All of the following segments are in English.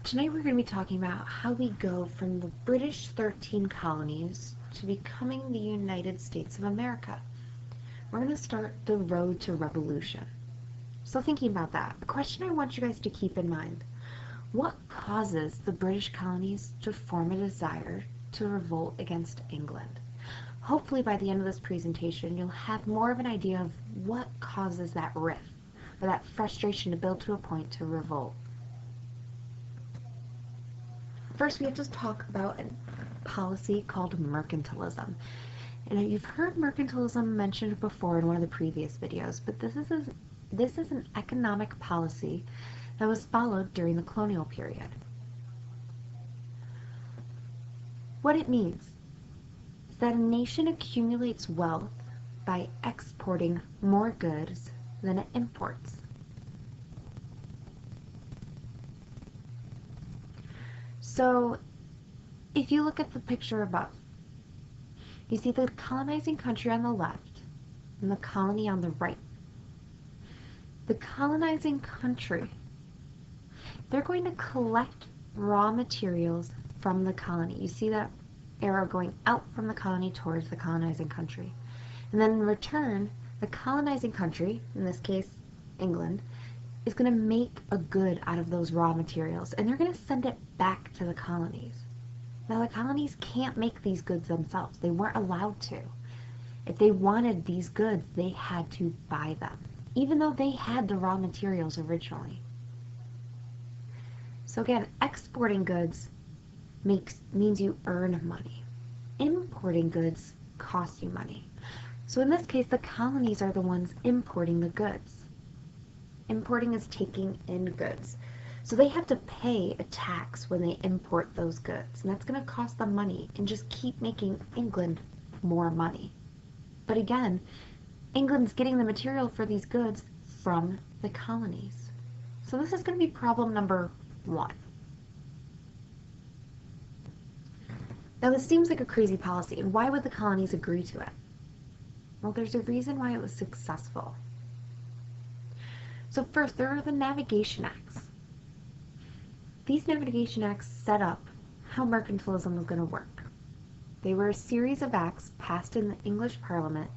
Tonight we're going to be talking about how we go from the British 13 colonies to becoming the United States of America. We're going to start the road to revolution. So thinking about that, a question I want you guys to keep in mind. What causes the British colonies to form a desire to revolt against England? Hopefully by the end of this presentation you'll have more of an idea of what causes that rift, or that frustration to build to a point to revolt. First, we have to talk about a policy called mercantilism. And you've heard mercantilism mentioned before in one of the previous videos, but this is an economic policy that was followed during the colonial period. What it means is that a nation accumulates wealth by exporting more goods than it imports. So, if you look at the picture above, you see the colonizing country on the left and the colony on the right. The colonizing country, they're going to collect raw materials from the colony. You see that arrow going out from the colony towards the colonizing country. And then in return, the colonizing country, in this case England, is going to make a good out of those raw materials, and they're going to send it back to the colonies. Now, the colonies can't make these goods themselves. They weren't allowed to. If they wanted these goods, they had to buy them, even though they had the raw materials originally. So again, exporting goods means you earn money. Importing goods costs you money. So in this case, the colonies are the ones importing the goods. Importing is taking in goods. So they have to pay a tax when they import those goods. And that's going to cost them money and just keep making England more money. But again, England's getting the material for these goods from the colonies. So this is going to be problem number 1. Now this seems like a crazy policy, and why would the colonies agree to it? Well, there's a reason why it was successful. So first, there are the Navigation Acts. These Navigation Acts set up how mercantilism was going to work. They were a series of acts passed in the English Parliament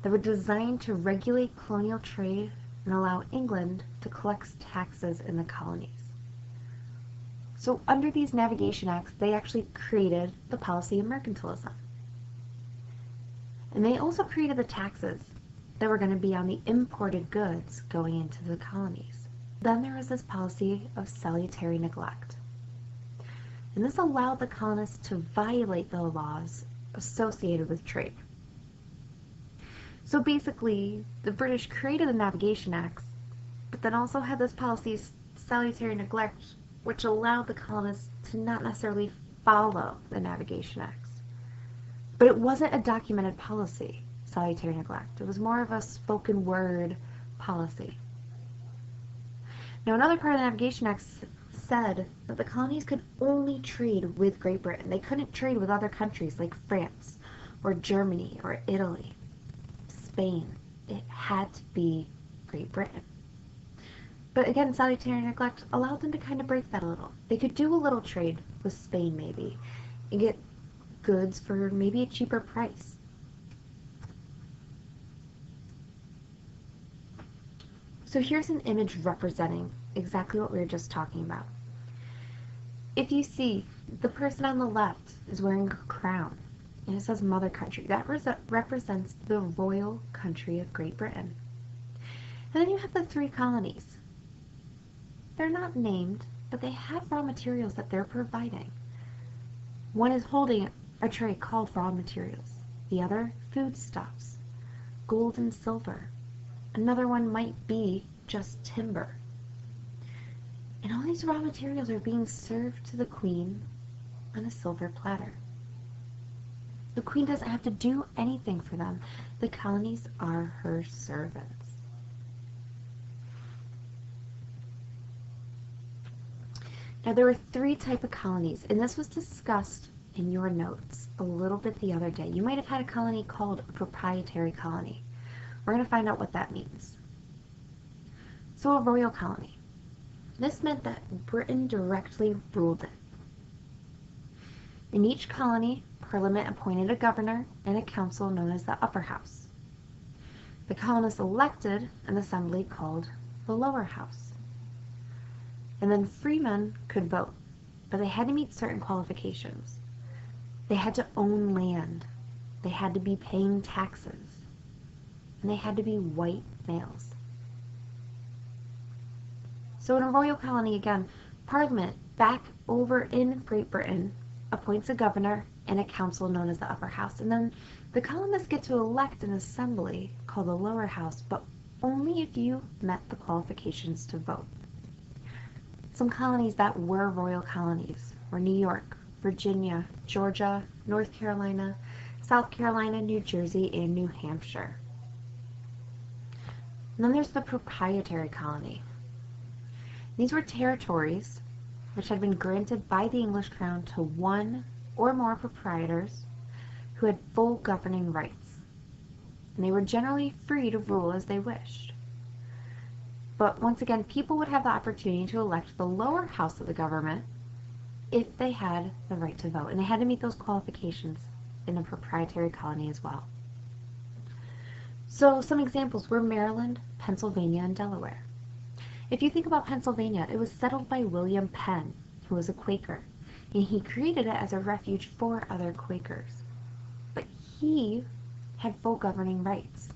that were designed to regulate colonial trade and allow England to collect taxes in the colonies. So under these Navigation Acts, they actually created the policy of mercantilism. And they also created the taxes that were going to be on the imported goods going into the colonies. Then there was this policy of salutary neglect. And this allowed the colonists to violate the laws associated with trade. So basically, the British created the Navigation Acts, but then also had this policy of salutary neglect, which allowed the colonists to not necessarily follow the Navigation Acts. But it wasn't a documented policy. Salutary neglect. It was more of a spoken word policy. Now, another part of the Navigation Act said that the colonies could only trade with Great Britain. They couldn't trade with other countries like France or Germany or Italy, Spain. It had to be Great Britain. But again, salutary neglect allowed them to kind of break that a little. They could do a little trade with Spain maybe and get goods for maybe a cheaper price. So here's an image representing exactly what we were just talking about. If you see, the person on the left is wearing a crown, and it says Mother Country. That represents the royal country of Great Britain. And then you have the 3 colonies. They're not named, but they have raw materials that they're providing. One is holding a tray called raw materials. The other, foodstuffs, gold and silver. Another one might be just timber. And all these raw materials are being served to the Queen on a silver platter. The Queen doesn't have to do anything for them. The colonies are her servants. Now there were 3 types of colonies, and this was discussed in your notes a little bit the other day. You might have had a colony called a proprietary colony. We're going to find out what that means. So a royal colony. This meant that Britain directly ruled it. In each colony, Parliament appointed a governor and a council known as the Upper House. The colonists elected an assembly called the Lower House. And then freemen could vote, but they had to meet certain qualifications. They had to own land, they had to be paying taxes, and they had to be white males. So in a royal colony, again, Parliament back over in Great Britain appoints a governor and a council known as the Upper House, and then the colonists get to elect an assembly called the Lower House, but only if you met the qualifications to vote. Some colonies that were royal colonies were New York, Virginia, Georgia, North Carolina, South Carolina, New Jersey, and New Hampshire. And then there's the proprietary colony. These were territories which had been granted by the English crown to one or more proprietors who had full governing rights, and they were generally free to rule as they wished. But once again, people would have the opportunity to elect the lower house of the government if they had the right to vote, and they had to meet those qualifications in a proprietary colony as well. So some examples were Maryland, Pennsylvania, and Delaware. If you think about Pennsylvania, it was settled by William Penn, who was a Quaker, and he created it as a refuge for other Quakers. But he had full governing rights.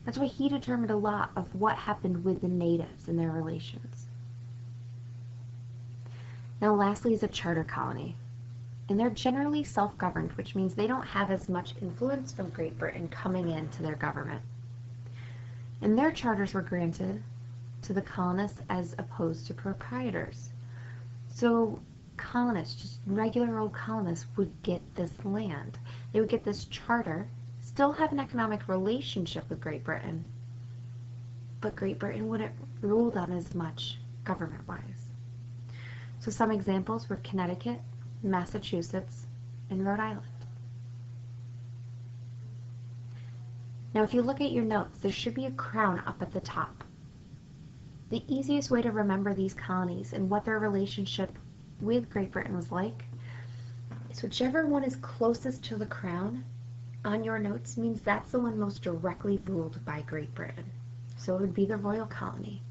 That's why he determined a lot of what happened with the natives and their relations. Now lastly is a charter colony. And they're generally self-governed, which means they don't have as much influence from Great Britain coming into their government. And their charters were granted to the colonists as opposed to proprietors. So colonists, just regular old colonists, would get this land. They would get this charter, still have an economic relationship with Great Britain, but Great Britain wouldn't rule them as much government-wise. So some examples were Connecticut, Massachusetts, and Rhode Island. Now if you look at your notes, there should be a crown up at the top. The easiest way to remember these colonies and what their relationship with Great Britain was like is whichever one is closest to the crown on your notes means that's the one most directly ruled by Great Britain. So it would be the royal colony.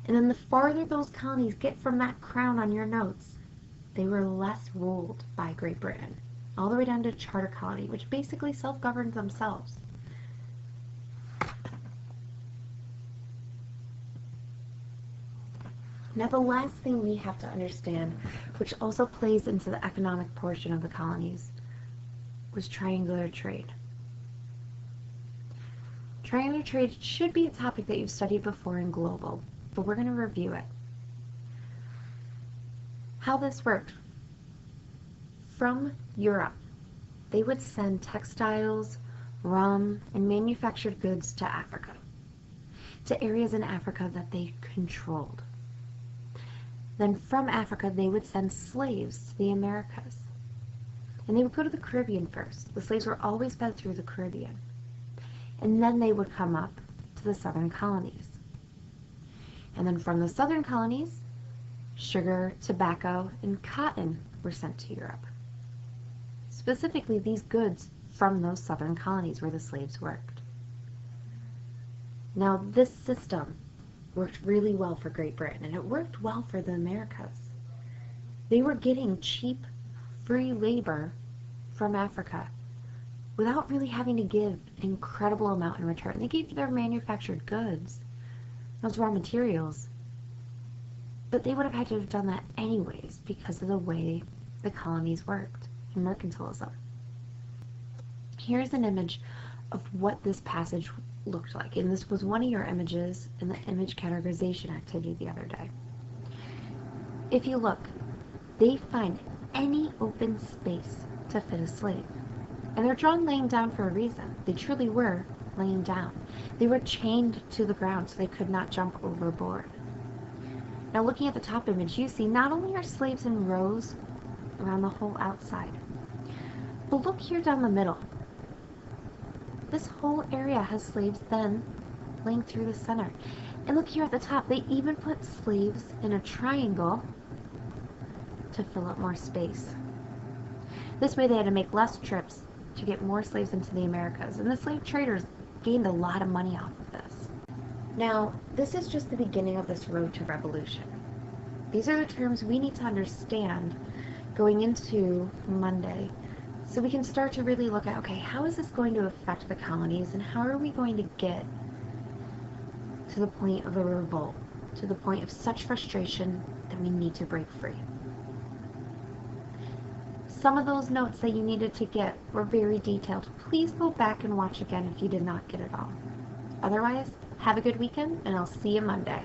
And then the farther those colonies get from that crown on your notes, they were less ruled by Great Britain, all the way down to charter colony, which basically self-governed themselves. Now the last thing we have to understand, which also plays into the economic portion of the colonies, was triangular trade. Triangular trade should be a topic that you've studied before in Global, but we're going to review it. How this worked. From Europe, they would send textiles, rum, and manufactured goods to Africa, to areas in Africa that they controlled. Then from Africa, they would send slaves to the Americas. And they would go to the Caribbean first. The slaves were always fed through the Caribbean. And then they would come up to the southern colonies. And then from the southern colonies, sugar, tobacco, and cotton were sent to Europe. Specifically, these goods from those southern colonies where the slaves worked. Now, this system worked really well for Great Britain, and it worked well for the Americas. They were getting cheap, free labor from Africa without really having to give an incredible amount in return. They gave their manufactured goods, those raw materials, but they would have had to have done that anyways because of the way the colonies worked in mercantilism. Here's an image of what this passage looked like, and this was one of your images in the image categorization activity the other day. If you look, they find any open space to fit a slave, and they're drawn laying down for a reason. They truly were laying down. They were chained to the ground so they could not jump overboard. Now looking at the top image, you see not only are slaves in rows around the whole outside, but look here down the middle. This whole area has slaves then laying through the center. And look here at the top, they even put slaves in a triangle to fill up more space. This way they had to make less trips to get more slaves into the Americas, and the slave traders gained a lot of money off of this. Now, this is just the beginning of this road to revolution. These are the terms we need to understand going into Monday, so we can start to really look at, okay, how is this going to affect the colonies, and how are we going to get to the point of a revolt, to the point of such frustration that we need to break free. Some of those notes that you needed to get were very detailed. Please go back and watch again if you did not get it all. Otherwise, have a good weekend, and I'll see you Monday.